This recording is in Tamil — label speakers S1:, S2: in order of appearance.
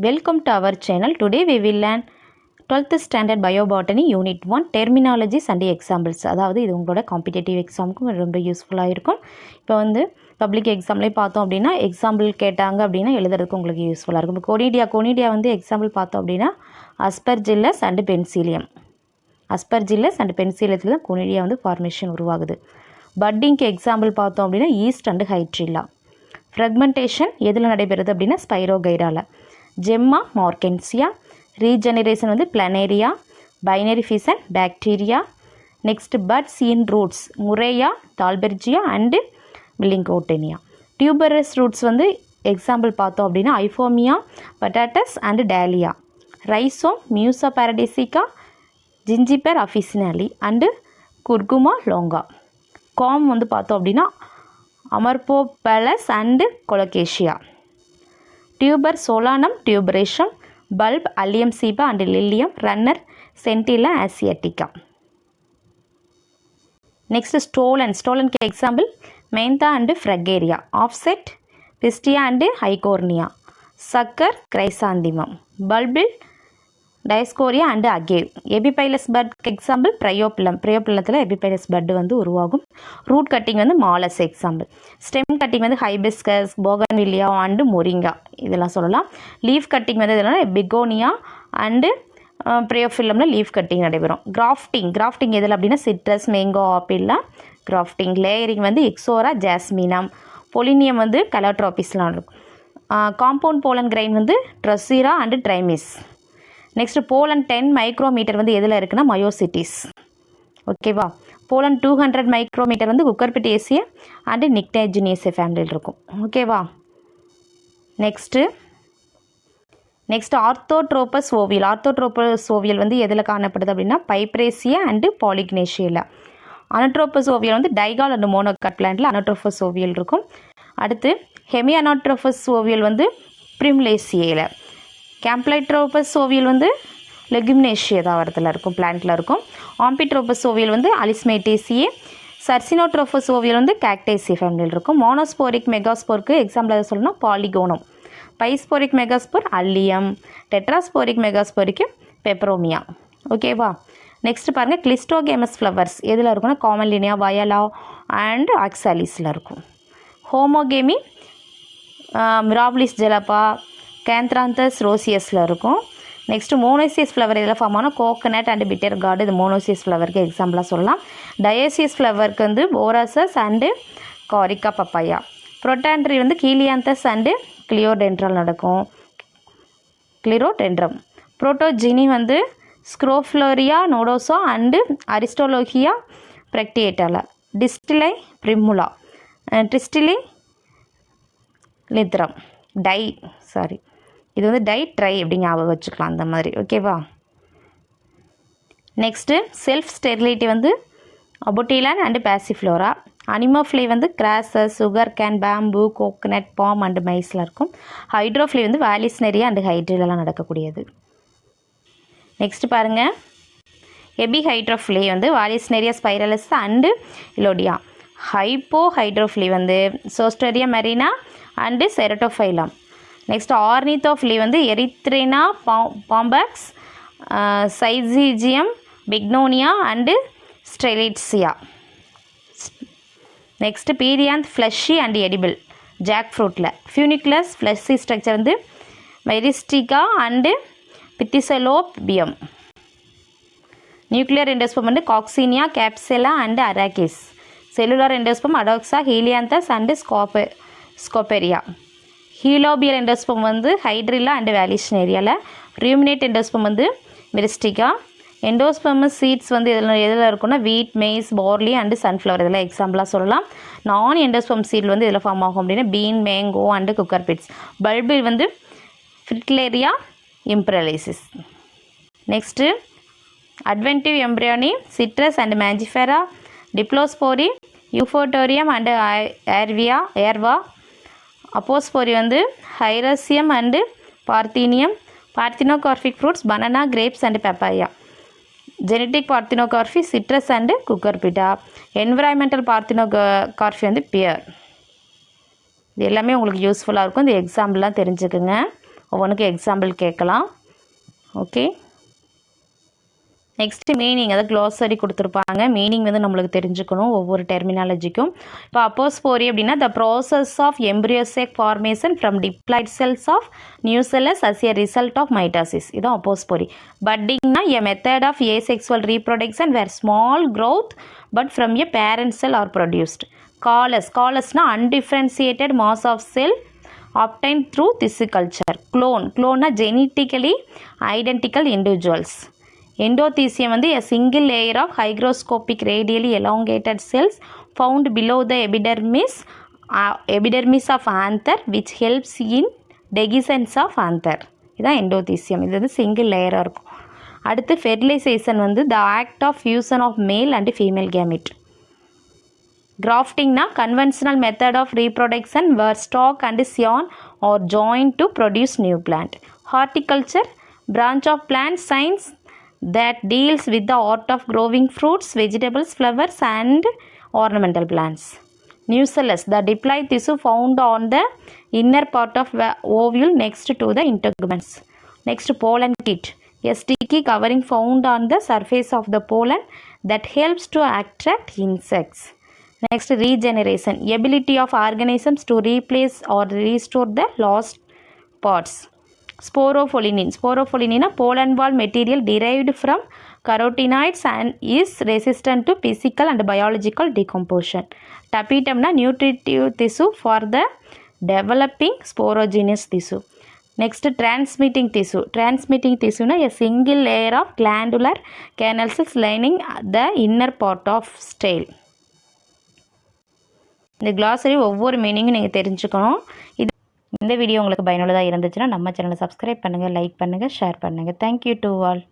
S1: Welcome to our channel. Today we will learn 12th standard biobotany unit 1 terminologies and examples. அதாவது இது உங்களோட காம்படிட்டிவ் எக்ஸாமுக்கும் ரொம்ப யூஸ்ஃபுல்லாக இருக்கும். இப்போ வந்து பப்ளிக் எக்ஸாம்லேயே பார்த்தோம் அப்படின்னா எக்ஸாம்பிள் கேட்டாங்க அப்படின்னா எழுதுறதுக்கு உங்களுக்கு யூஸ்ஃபுல்லாக இருக்கும். இப்போ கொனிடியா வந்து எக்ஸாம்பிள் பார்த்தோம் அப்படின்னா Aspergillus and Penicillium. Aspergillus and பென்சிலியத்தில் தான் கொனிடியா வந்து ஃபார்மேஷன் உருவாகுது. பட்டிங்க்கு எக்ஸாம்பிள் பார்த்தோம் அப்படின்னா ஈஸ்ட் அண்ட் ஹைட்ரில்லா. ஃப்ரெக்மெண்டேஷன் எதில் நடைபெறுது அப்படின்னா ஸ்பைரோகைரால. Gemma Marchantia. ரீஜெனரேஷன் வந்து Planaria. Binary fission bacteria. Next buds in roots Murraya, Dalbergia and Millingtonia. Tuberous roots வந்து எக்ஸாம்பிள் பார்த்தோம் அப்படின்னா Ipomoea, batatas and Dahlia. Rhizome Musa paradisiaca, Zingiber officinale and Curcuma longa. Corm வந்து பார்த்தோம் அப்படின்னா Amorphophallus and Colocasia. Tuber Solanum tuberosum. Bulb Allium cepa and Lilium. Runner Centella asiatica. Next ஸ்டோலனுக்கு example Mentha and Fragaria. Offset Pistia and Eichhornia. Sucker Chrysanthemum. பல்பில் டயஸ்கோரியா and Agave. Epiphyllous bud example ப்ரையோப்ளத்தில் எபிபைலஸ் பட் வந்து உருவாகும். ரூட் கட்டிங் வந்து மாலஸ் எக்ஸாம்பிள். ஸ்டெம் கட்டிங் வந்து ஹைபிஸ்கஸ், போகன்வில்லியா அண்டு மொரிங்கா இதெல்லாம் சொல்லலாம். லீஃப் கட்டிங் வந்து இதெல்லாம் பிகோனியா அண்டு ப்ரையோஃபில்லமில் லீஃப் கட்டிங் நடைபெறும். கிராஃப்டிங் எதில் அப்படின்னா சிட்ரஸ், மேங்கோ, ஆப்பிள்லாம் கிராஃப்டிங். லேயரிங் வந்து எக்ஸோரா, ஜாஸ்மினம். பொலினியம் வந்து கலோட்ரோபிஸ்லாம் இருக்கும். காம்பவுண்ட் போலன் கிரைன் வந்து Drosera and Drimys. Next pollen 10 micrometre வந்து எதில் இருக்குன்னா மயோசிட்டிஸ். ஓகேவா. போலன் 200 மைக்ரோமீட்டர் வந்து குக்கர்பிட்டேசியா அண்டு நிக்டேஜினியஸே ஃபேமிலியில் இருக்கும். ஓகேவா. நெக்ஸ்ட் ஆர்த்தோட்ரோபஸ் ஓவியல் வந்து எதில் காணப்படுது அப்படின்னா பைப்ரேசியா அண்டு பாலிக்னேஷியில். அனட்ரோபஸ் ஓவியல் வந்து டைகால் அண்டு மோனோகாட் பிளான்ட்டில் அனட்ரோபஸ் ஓவியல் இருக்கும். அடுத்து ஹெமி அனட்ரோபஸ் ஓவியல் வந்து பிரிம்லேசியில். கேம்ப்ளைட்ரோபஸ் ஓவியல் வந்து லெகுமினேஷியா தாவரத்தில் இருக்கும், பிளான்ட்டில் இருக்கும். ஆம்பிட்ரோபஸ் ஓவியல் வந்து அலிஸ்மேட்டேசியே. சர்சினோட்ரோபஸ் ஓவியல் வந்து கேக்டேசியே ஃபேமிலியில் இருக்கும். மோனோஸ்போரிக் மெகாஸ்போருக்கு எக்ஸாம்பிள் எதை சொல்லணும்னா Polygonum. Bisporic megaspore Allium. Tetrasporic மெகாஸ்போரிக்கு பெப்பரோமியா. ஓகேவா. நெக்ஸ்ட் பாருங்கள் கிளிஸ்டோகேமஸ் ஃப்ளவர்ஸ் எதில் இருக்குன்னா காமன்லினியா, வயலா அண்ட் ஆக்சாலிஸில் இருக்கும். ஹோமோகேமி மிராபிலிஸ் ஜெலப்பா, கேந்த்ராந்தஸ் ரோசியஸில் இருக்கும். நெக்ஸ்ட்டு மோனோசியஸ் ஃப்ளவர் இதில் ஃபார்ம் ஆனால் கோகனட் அண்டு பிட்டர் கார்டு. இது மோனோசியஸ் ஃப்ளவருக்கு எக்ஸாம்பிளாக சொல்லலாம். டயோசியஸ் ஃப்ளவருக்கு வந்து போராசஸ் அண்டு காரிக்கா பப்பாயா. புரோட்டாண்ட்ரி வந்து கீலியாந்தஸ் அண்டு கிளியோடென்ட்ரல் நடக்கும். கிளிரோடென்ட்ரம். புரோட்டோஜினி வந்து ஸ்க்ரோஃப்ளோரியா நோடோசா அண்டு அரிஸ்டோலோகியா பிரக்டியேட்டாலா. டிஸ்டிலை பிரிமுலா. ட்ரிஸ்டிலி லித்ரம். இது வந்து ட்ரை அப்படி ஞாபகம் வச்சுக்கலாம் அந்த மாதிரி. ஓகேவா. நெக்ஸ்ட்டு செல்ஃப் ஸ்டெரிலிட்டி வந்து அபோட்டிலான் அண்டு பேசிஃப்ளோரா. அனிமோஃப்ளை வந்து grasses, sugar cane, bamboo, coconut, palm and மைஸில் இருக்கும். ஹைட்ரோஃப்ளை வந்து வாலிஸ்னரியா அண்டு ஹைட்ரிலெலாம் நடக்கக்கூடியது. நெக்ஸ்ட்டு பாருங்கள் எபிஹைட்ரோஃப்ளை வந்து வாலிஸ்னரியா ஸ்பைரலஸ் அண்டு இலோடியா. ஹைப்போஹைட்ரோஃப்ளை வந்து Zostera marina and Ceratophyllum. Next ornithophily வந்து Erythrina Bombax, Syzygium, Bignonia and Strelitzia. Next perianth fleshy and edible jack ஃப்ரூட்டில். ஃபியூனிகுலஸ் ஃப்ளஷி ஸ்ட்ரக்சர் வந்து Myristica and Pithecellobium. Nuclear endosperm வந்து Coccinia, Capsella and Arachis. Cellular endosperm Adoxa, Helianthus and Scoparia. Helobial endosperm வந்து ஹைட்ரில்லா அண்டு வேலிஸ்னேரியாவில். ரியூமினேட் எண்டோஸ்பம் வந்து மிரிஸ்டிகா. எண்டோஸ்பமஸ் சீட்ஸ் வந்து எதில் இருக்குன்னா வீட், மெய்ஸ், பார்லி அண்டு சன்ஃப்ளவர் இதெல்லாம் எக்ஸாம்பிளாக சொல்லலாம். நான் எண்டோஸ்பம் சீட் வந்து இதில் ஃபார்ம் ஆகும் அப்படின்னா bean, mango and cucurbits. Bulbil வந்து Fritillaria imperialis. Next adventive embryony, Citrus and Mangifera, diplospory, Eupatorium and Aerva. Apospory வந்து Hieracium and Parthenium. Parthenocarpic fruits banana, grapes and papaya. Genetic parthenocarpy Citrus and Cucurbita. Environmental parthenocarpy வந்து பியர். இது எல்லாமே உங்களுக்கு யூஸ்ஃபுல்லாக இருக்கும். இந்த எக்ஸாம்பிள்லாம் தெரிஞ்சுக்குங்க. ஒவ்வொன்றுக்கு எக்ஸாம்பிள் கேட்கலாம். ஓகே, நெக்ஸ்ட்டு மீனிங், அதாவது க்ளாஸரி கொடுத்துருப்பாங்க. மீனிங் வந்து நம்மளுக்கு தெரிஞ்சுக்கணும் ஒவ்வொரு டெர்மினாலஜிக்கும். இப்போ அப்போஸ்போரி அப்படின்னா the process of embryo sac formation from diploid cells of nucellus as a result of mitosis. இதுதான் அப்போஸ்போரி. பட்டிங்னா a method of asexual reproduction where small growth bud from a parent cell are produced. காலஸ்னா undifferentiated mass of cell obtained through tissue culture. clone genetically identical individuals. Endothecium வந்து a single layer of hygroscopic radially elongated cells found below the epidermis of anther which helps in dehiscence of anther. இதான் எண்டோதீசியம். இது வந்து சிங்கிள் லேயராக இருக்கும். அடுத்து ஃபெர்டிலைசேஷன் வந்து the act of fusion of male and female gamete. Graftingனா conventional method of reproduction where stalk and scion are joined to produce new plant. Horticulture, branch of plant science that deals with the art of growing fruits, vegetables, flowers and ornamental plants. Nucellus, the diploid tissue found on the inner part of ovule next to the integuments. Next, pollen kit, a sticky covering found on the surface of the pollen that helps to attract insects. Next, regeneration, ability of organisms to replace or restore the lost parts. Sporophyllin pollen ball material derived from carotenoids and is resistant to physical and biological decomposition. Tapetum nutritive tissue for the developing sporogenous tissue. Next, transmitting tissue a single layer of glandular canals lining the inner part of stele. இந்த glossary ஒவ்வொரு மீனிங்கும் நீங்கள் தெரிஞ்சுக்கணும். இந்த வீடியோ உங்களுக்கு பயனுள்ளதாக இருந்துச்சுன்னா நம்ம சேனலை சப்ஸ்கிரைப் பண்ணுங்கள், லைக் பண்ணுங்கள், ஷேர் பண்ணுங்கள். Thank you to all.